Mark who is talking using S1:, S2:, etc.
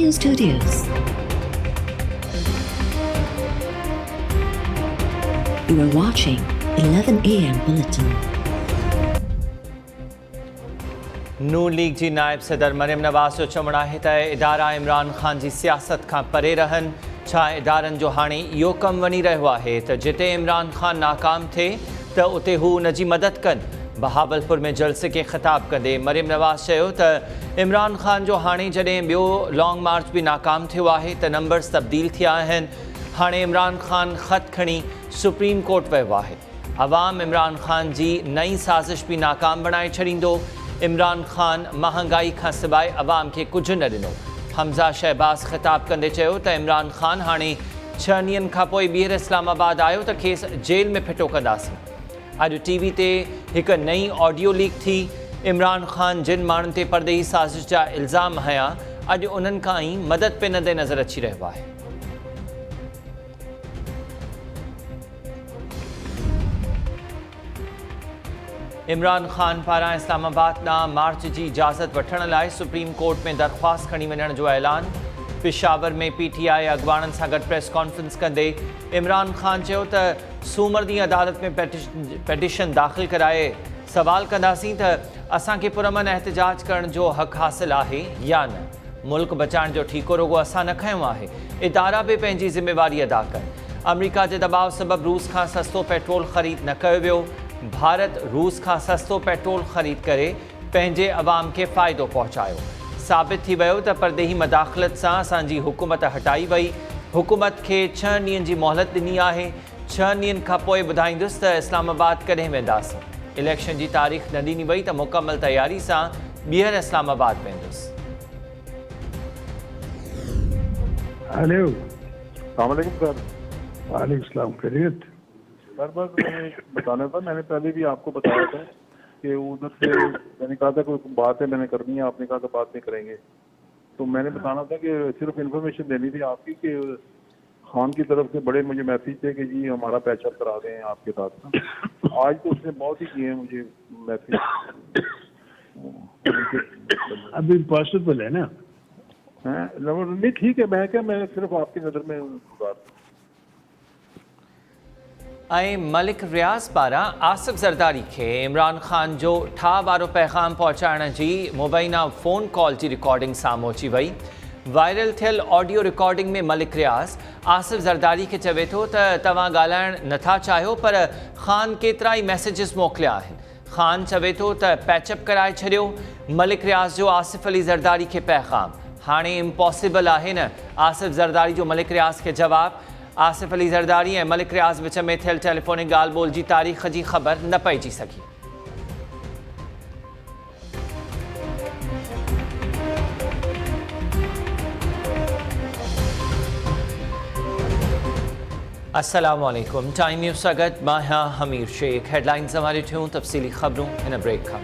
S1: Audio Studios. You are watching 11 AM Bulletin.
S2: Noon League जी नायब सदर मरियम नवाज़ जो चवणु आहे त इदारा इमरान ख़ान जी सियासत खां परे रहनि। छा इदारनि जो हाणे इहो कमु वञी रहियो आहे त जिते इमरान ख़ान नाकाम थिए त उते हू उन जी मदद कनि। बहावलपुर में जलसे खे ख़िताब कंदे मरियम नवाज़ चयो त इमरान ख़ान जो हाणे जॾहिं ॿियो लॉन्ग मार्च बि नाकाम थियो आहे त नंबर्स तब्दील थिया आहिनि। हाणे इमरान ख़ान ख़त खणी सुप्रीम कोर्ट वियो आहे। अवाम इमरान ख़ान जी नई साज़िश बि नाकाम बणाए छॾींदो। इमरान ख़ान महांगाई खां सवाइ अवाम खे कुझु न ॾिनो। हमज़ा शहबाज़ ख़िताब कंदे चयो त इमरान ख़ान हाणे 6 ॾींहंनि खां पोइ ॿीहर इस्लामाबाद आयो त खेसि जेल में फिटो कंदासीं। अॼु टीवी ते हिकु नई ऑडियो लीक थी। इमरान ख़ान जिन माण्हुनि ते परदेही साज़िश जा इल्ज़ाम हया, अॼु उन्हनि खां ई मदद पिनंदे नज़र अची रहियो आहे। इमरान ख़ान पारां इस्लामाबाद ॾांहुं मार्च जी इजाज़त वठण लाइ सुप्रीम कोर्ट में दरख़्वास्त खणी वञण जो ऐलान। पिशावर में PTI अॻुवाणनि सां गॾु प्रेस कॉन्फ्रेंस कंदे इमरान ख़ान चयो त सूमर ॾींहुं अदालत में पेटिशन दाख़िल कराए सवाल कंदासीं त असांखे पुरअमन एहतिजाज करण जो हक़ हासिल आहे या न। मुल्क बचाइण जो ठीको रुगो असां न खंयो आहे, इदारा बि पंहिंजी ज़िम्मेवारी अदा कनि। अमरीका जे दबाव सबबि रूस खां सस्तो पेट्रोल ख़रीद न कयो वियो। भारत रूस खां सस्तो पेट्रोल ख़रीद करे पंहिंजे अवाम खे फ़ाइदो पहुचायो। साबित थी वियो त परदेही मदाख़लत सां असांजी हुकूमत हटाई वई। हुकूमत खे 6 ॾींहंनि जी मोहलत ॾिनी आहे। 6 ॾींहंनि खां पोइ ॿुधाईंदुसि त इस्लामाबाद कॾहिं वेंदासीं। इलेक्शन जी तारीख़ न ॾिनी वई त मुकमल तयारी सां ॿीहर इस्लामाबाद वेंदुसि।
S3: हेलो,
S4: अस्सलाम वालेकुम सर।
S3: वालेकुम सलाम। खैरियत?
S4: सर बस मैंने बताना था, मैंने पहले भी आपको बताया था कि उधर से मैंने कहा था कोई बात है मैंने करनी है, आपने कहा था बात नहीं करेंगे। तो मैंने बताना था कि सिर्फ इन्फॉर्मेशन देनी थी आपकी कि खान की तरफ से बड़े मुझे मैसेज थे कि जी हमारा पैचअप करा दें आपके साथ। आज तो उसने बहुत ही किए हैं मुझे मैसेज।
S3: अभी पॉसिबल है ना?
S4: नहीं ठीक है, मैं क्या मैं सिर्फ आपकी नज़र में गुजार।
S2: ऐं मलिक रियाज़ पारां आसिफ ज़रदारी खे इमरान ख़ान जो ठाह वारो पैगाम पहुचाइण जी मुबैना फ़ोन कॉल जी रिकॉर्डिंग साम्हूं अची वई। वायरल थियल ऑडियो रिकॉर्डिंग में मलिक रियाज़ आसिफ ज़रदारी खे चवे थो त तव्हां ॻाल्हाइण नथा चाहियो, पर ख़ान केतिरा ई मैसेजिस मोकिलिया आहिनि। ख़ान चवे थो त पैचअप कराए छॾियो। मलिक रियाज़ जो आसिफ अली ज़रदारी खे पैगाम, हाणे इम्पॉसिबल आहे न। आसिफ ज़रदारी जो मलिक रियाज़ खे जवाब। आसिफ अली ज़रदारी ऐं मलिक रियाज़ विच में थियल टेलीफोनिक ॻाल्हि ॿोल जी तारीख़ जी ख़बर न पइजी सघी। अस्सलाम वालेकुम। टाइम न्यूज़ सां गॾु मां आहियां हमीर शेख। हेडलाइन्स हमारे थियूं तफ़सीली ख़बरूं हिन ब्रेक खां।